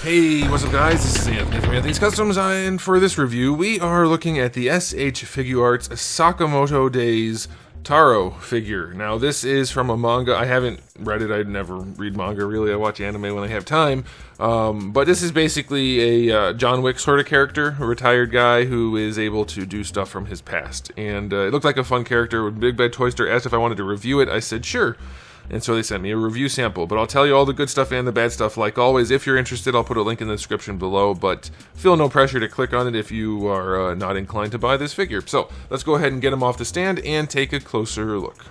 Hey, what's up guys? This is Anthony from Anthony's Customs, and for this review, we are looking at the SH Figuarts Sakamoto Days TARO figure. Now, this is from a manga. I haven't read it. I never read manga, really. I watch anime when I have time. But this is basically a John Wick sort of character, a retired guy who is able to do stuff from his past. And it looked like a fun character. When Big Bad Toy Store asked if I wanted to review it, I said sure. And so they sent me a review sample, but I'll tell you all the good stuff and the bad stuff. Like always, if you're interested, I'll put a link in the description below, but feel no pressure to click on it if you are not inclined to buy this figure. So let's go ahead and get him off the stand and take a closer look.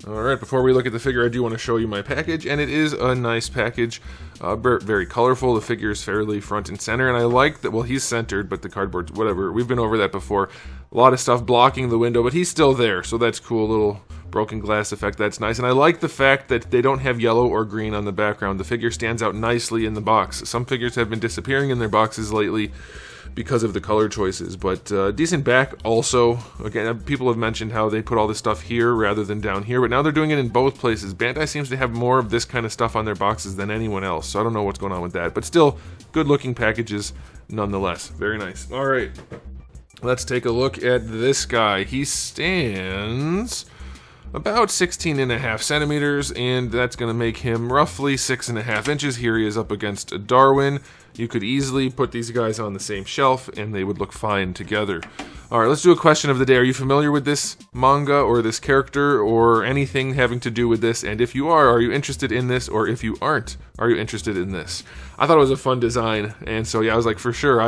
Alright, before we look at the figure, I do want to show you my package, and it is a nice package. Very colorful. The figure is fairly front and center, and I like that, well, he's centered, but the cardboard's whatever. We've been over that before. A lot of stuff blocking the window, but he's still there, so that's cool. Little broken glass effect, that's nice. And I like the fact that they don't have yellow or green on the background. The figure stands out nicely in the box. Some figures have been disappearing in their boxes lately because of the color choices, but decent back also. Again, people have mentioned how they put all this stuff here rather than down here, but now they're doing it in both places. Bandai seems to have more of this kind of stuff on their boxes than anyone else, so I don't know what's going on with that, but still good looking packages nonetheless. Very nice. Alright, let's take a look at this guy. He stands about 16.5 centimeters, and that's going to make him roughly 6.5 inches. Here he is up against a Darwin. You could easily put these guys on the same shelf, and they would look fine together. Alright, let's do a question of the day. Are you familiar with this manga, or this character, or anything having to do with this? And if you are you interested in this? Or if you aren't, are you interested in this? I thought it was a fun design, and so yeah, I was like, for sure,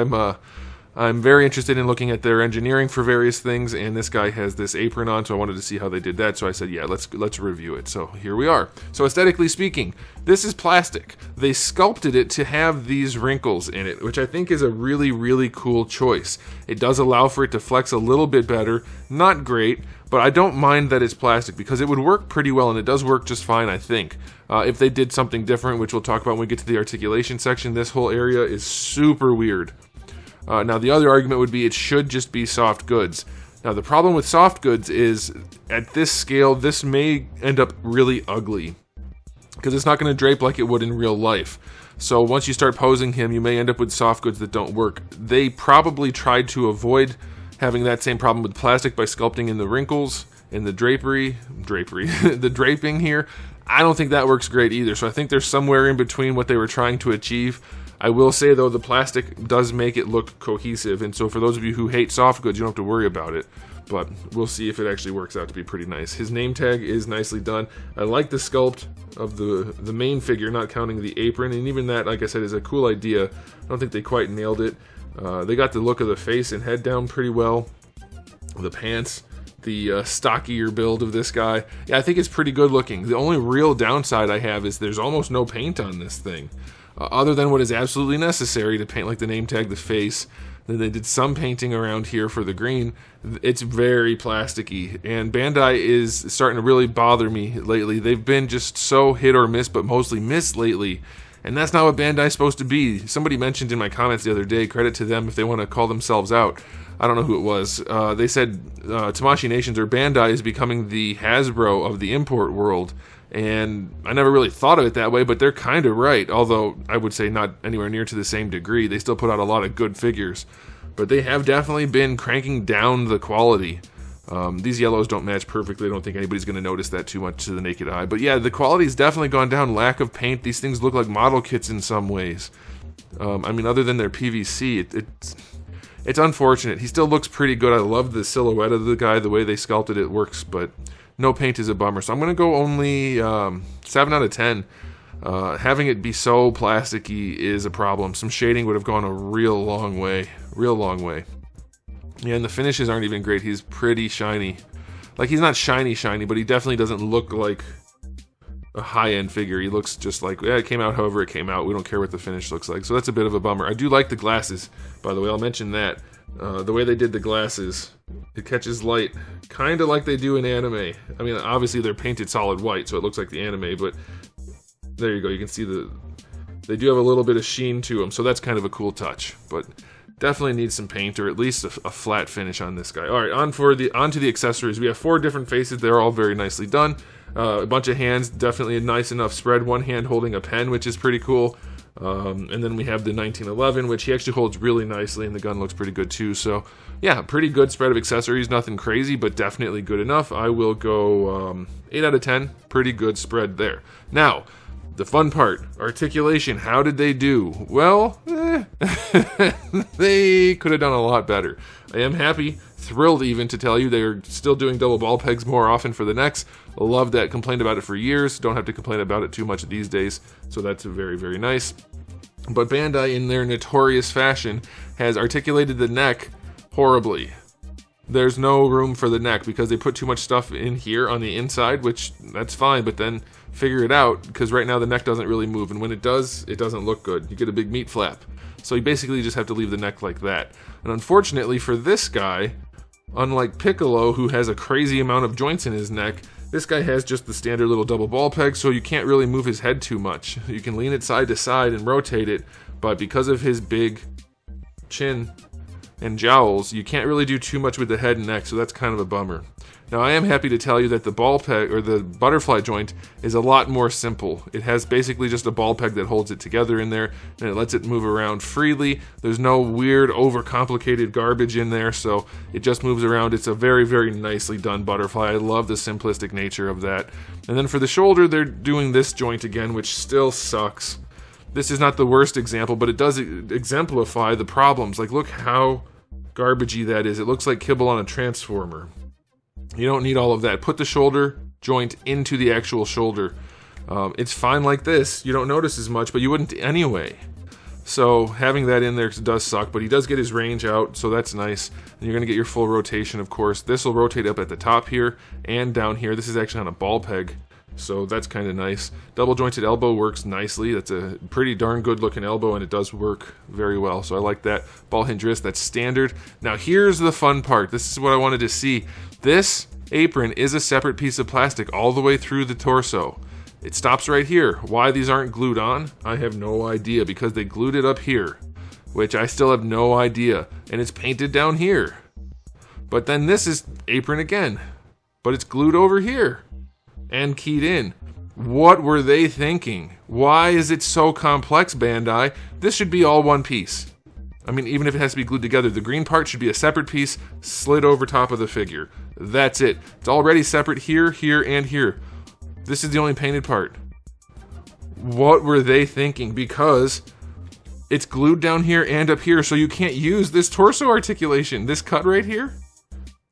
I'm very interested in looking at their engineering for various things, and this guy has this apron on, so I wanted to see how they did that, so I said, yeah, let's review it. So here we are. So aesthetically speaking, this is plastic. They sculpted it to have these wrinkles in it, which I think is a really, really cool choice. It does allow for it to flex a little bit better. Not great, but I don't mind that it's plastic, because it would work pretty well, and it does work just fine, I think. If they did something different, which we'll talk about when we get to the articulation section, this whole area is super weird. Now, the other argument would be it should just be soft goods. Now, the problem with soft goods is, at this scale, this may end up really ugly, because it's not going to drape like it would in real life. So once you start posing him, you may end up with soft goods that don't work. They probably tried to avoid having that same problem with plastic by sculpting in the wrinkles, in the the draping here. I don't think that works great either, so I think there's somewhere in between what they were trying to achieve. I will say, though, the plastic does make it look cohesive, and so for those of you who hate soft goods, you don't have to worry about it, but we'll see if it actually works out to be pretty nice. His name tag is nicely done. I like the sculpt of the main figure, not counting the apron, and even that, like I said, is a cool idea. I don't think they quite nailed it. They got the look of the face and head down pretty well. The pants, the stockier build of this guy. Yeah, I think it's pretty good looking. The only real downside I have is there's almost no paint on this thing. Other than what is absolutely necessary to paint, like the name tag, the face. Then they did some painting around here for the green. It's very plasticky, and Bandai is starting to really bother me lately. They've been just so hit or miss, but mostly miss lately, and that's not what Bandai's supposed to be. Somebody mentioned in my comments the other day, credit to them if they want to call themselves out. I don't know who it was. They said Tamashii Nations, or Bandai, is becoming the Hasbro of the import world. And I never really thought of it that way, but they're kind of right, although I would say not anywhere near to the same degree. They still put out a lot of good figures, but they have definitely been cranking down the quality. These yellows don't match perfectly. I don't think anybody's going to notice that too much to the naked eye. But yeah, the quality's definitely gone down. Lack of paint. These things look like model kits in some ways. I mean, other than their PVC, it's unfortunate. He still looks pretty good. I love the silhouette of the guy. The way they sculpted it works, but no paint is a bummer, so I'm going to go only 7 out of 10. Having it be so plasticky is a problem. Some shading would have gone a real long way. Yeah, and the finishes aren't even great. He's pretty shiny. Like, he's not shiny, but he definitely doesn't look like a high-end figure. He looks just like, yeah, it came out however it came out. We don't care what the finish looks like, so that's a bit of a bummer. I do like the glasses, by the way. I'll mention that. The way they did the glasses, it catches light, kind of like they do in anime. I mean, obviously they're painted solid white, so it looks like the anime, but there you go. You can see they do have a little bit of sheen to them, so that's kind of a cool touch. But definitely needs some paint, or at least a flat finish on this guy. All right, on to the accessories. We have 4 different faces. They're all very nicely done. A bunch of hands, definitely a nice enough spread. One hand holding a pen, which is pretty cool. And then we have the 1911, which he actually holds really nicely, and the gun looks pretty good too. So yeah, pretty good spread of accessories. Nothing crazy, but definitely good enough. I will go 8 out of 10. Pretty good spread there. Now, the fun part, articulation. How did they do? Well, they could have done a lot better. I am happy, thrilled even to tell you they're still doing double ball pegs more often for the necks. Love that. Complained about it for years. Don't have to complain about it too much these days. So that's very, very nice. But Bandai, in their notorious fashion, has articulated the neck horribly. There's no room for the neck because they put too much stuff in here on the inside, which that's fine, but then figure it out, because right now the neck doesn't really move, and when it does, it doesn't look good. You get a big meat flap. So you basically just have to leave the neck like that. And unfortunately for this guy, unlike Piccolo, who has a crazy amount of joints in his neck, this guy has just the standard little double ball peg, so you can't really move his head too much. You can lean it side to side and rotate it, but because of his big chin and jowls, you can't really do too much with the head and neck, so that's kind of a bummer. Now, I am happy to tell you that the ball peg, or the butterfly joint, is a lot more simple. It has basically just a ball peg that holds it together in there, and it lets it move around freely. There's no weird, overcomplicated garbage in there, so it just moves around. It's a very, very nicely done butterfly. I love the simplistic nature of that. And then for the shoulder, they're doing this joint again, which still sucks. This is not the worst example, but it does exemplify the problems. Like, look how garbagey that is. It looks like kibble on a transformer. You don't need all of that. Put the shoulder joint into the actual shoulder. It's fine like this. You don't notice as much, but you wouldn't anyway. So having that in there does suck, but he does get his range out, so that's nice. And you're going to get your full rotation, of course. This will rotate up at the top here and down here. This is actually on a ball peg, so that's kind of nice. Double jointed elbow works nicely. That's a pretty darn good looking elbow, and it does work very well, so I like that. Ball hinge wrist, that's standard. Now here's the fun part. This is what I wanted to see. This apron is a separate piece of plastic all the way through the torso. It stops right here. Why these aren't glued on, I have no idea, because they glued it up here, which I still have no idea, and it's painted down here. But then this is apron again, but it's glued over here and keyed in. What were they thinking? Why is it so complex, Bandai? This should be all one piece. I mean, even if it has to be glued together, the green part should be a separate piece slid over top of the figure. That's it. It's already separate here, here, and here. This is the only painted part. What were they thinking? Because it's glued down here and up here, so you can't use this torso articulation. This cut right here,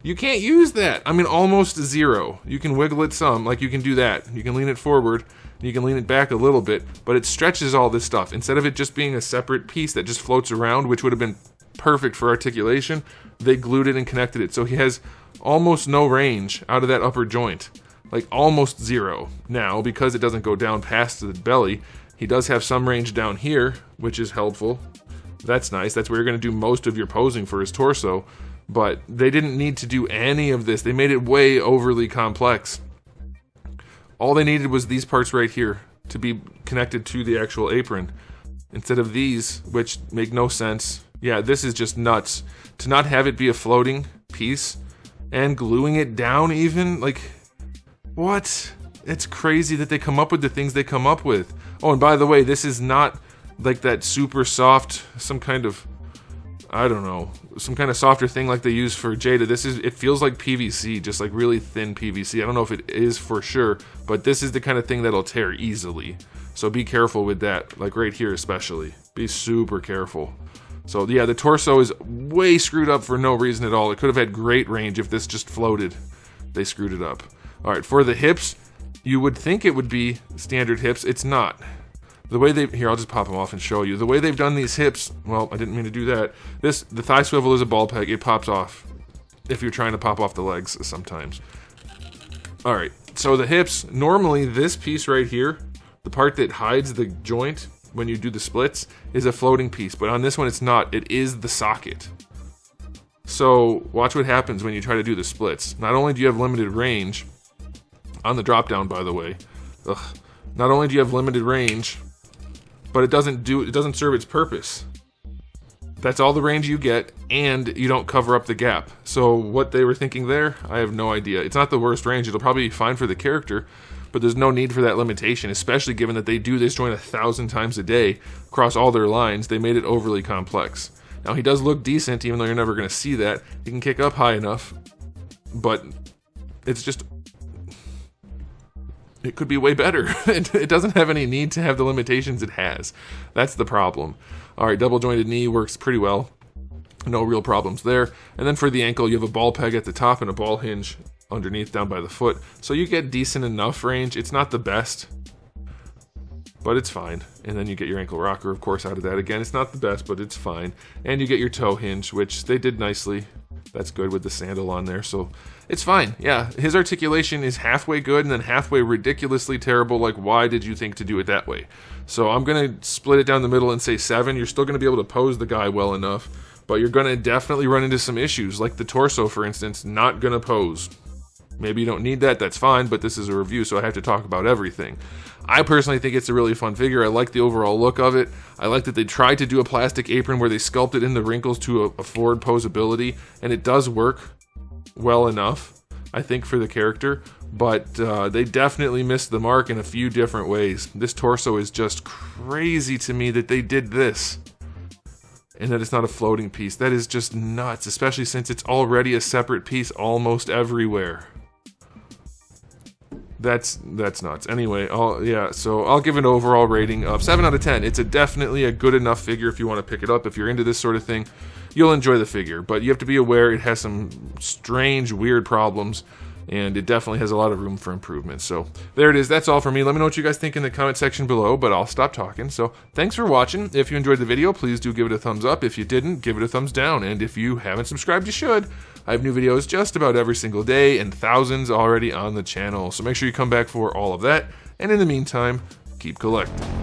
you can't use that. I mean, almost zero. You can wiggle it some, like you can do that. You can lean it forward, you can lean it back a little bit, but it stretches all this stuff. Instead of it just being a separate piece that just floats around, which would have been perfect for articulation, they glued it and connected it. So he has almost no range out of that upper joint. Like almost zero. Now, because it doesn't go down past the belly, he does have some range down here, which is helpful. That's nice. That's where you're going to do most of your posing for his torso. But they didn't need to do any of this. They made it way overly complex. All they needed was these parts right here to be connected to the actual apron, instead of these, which make no sense. Yeah, this is just nuts. To not have it be a floating piece and gluing it down even, like, what? It's crazy that they come up with the things they come up with. Oh, and by the way, this is not like that super soft, some kind of, I don't know, some kind of softer thing like they use for Jada. This is, it feels like PVC, just like really thin PVC. I don't know if it is for sure, but this is the kind of thing that'll tear easily. So be careful with that, like right here especially. Be super careful. So yeah, the torso is way screwed up for no reason at all. It could have had great range if this just floated. They screwed it up. Alright, for the hips, you would think it would be standard hips. It's not. The way they, here, I'll just pop them off and show you. The way they've done these hips, well, I didn't mean to do that. The thigh swivel is a ball peg. It pops off if you're trying to pop off the legs sometimes. Alright, so the hips, normally this piece right here, the part that hides the joint when you do the splits, is a floating piece. But on this one, it's not. It is the socket. So watch what happens when you try to do the splits. Not only do you have limited range, on the drop down, by the way, not only do you have limited range, but it doesn't serve its purpose. That's all the range you get, and you don't cover up the gap. So what they were thinking there, I have no idea. It's not the worst range. It'll probably be fine for the character, but there's no need for that limitation, especially given that they do this joint 1,000 times a day across all their lines. They made it overly complex. Now, he does look decent, even though you're never going to see that. He can kick up high enough, but it's just... it could be way better. It doesn't have any need to have the limitations it has. That's the problem. All right, double jointed knee works pretty well. No real problems there. And then for the ankle, you have a ball peg at the top and a ball hinge underneath down by the foot. So you get decent enough range. It's not the best, but it's fine. And then you get your ankle rocker, of course, out of that. Again, it's not the best, but it's fine. And you get your toe hinge, which they did nicely. That's good with the sandal on there, so it's fine. Yeah, his articulation is halfway good and then halfway ridiculously terrible. Like, why did you think to do it that way? So I'm going to split it down the middle and say 7. You're still going to be able to pose the guy well enough, but you're going to definitely run into some issues, like the torso, for instance, not going to pose. Maybe you don't need that, that's fine, but this is a review, so I have to talk about everything. I personally think it's a really fun figure. I like the overall look of it. I like that they tried to do a plastic apron where they sculpted in the wrinkles to afford posability, and it does work well enough, I think, for the character, but they definitely missed the mark in a few different ways. This torso is just crazy to me that they did this, and that it's not a floating piece. That is just nuts, especially since it's already a separate piece almost everywhere. That's nuts. Anyway, so I'll give an overall rating of 7 out of 10. It's definitely a good enough figure if you want to pick it up. If you're into this sort of thing, you'll enjoy the figure. But you have to be aware it has some strange, weird problems, and it definitely has a lot of room for improvement. So there it is. That's all for me. Let me know what you guys think in the comment section below, but I'll stop talking. So thanks for watching. If you enjoyed the video, please do give it a thumbs up. If you didn't, give it a thumbs down. And if you haven't subscribed, you should. I have new videos just about every single day and thousands already on the channel. So make sure you come back for all of that. And in the meantime, keep collecting.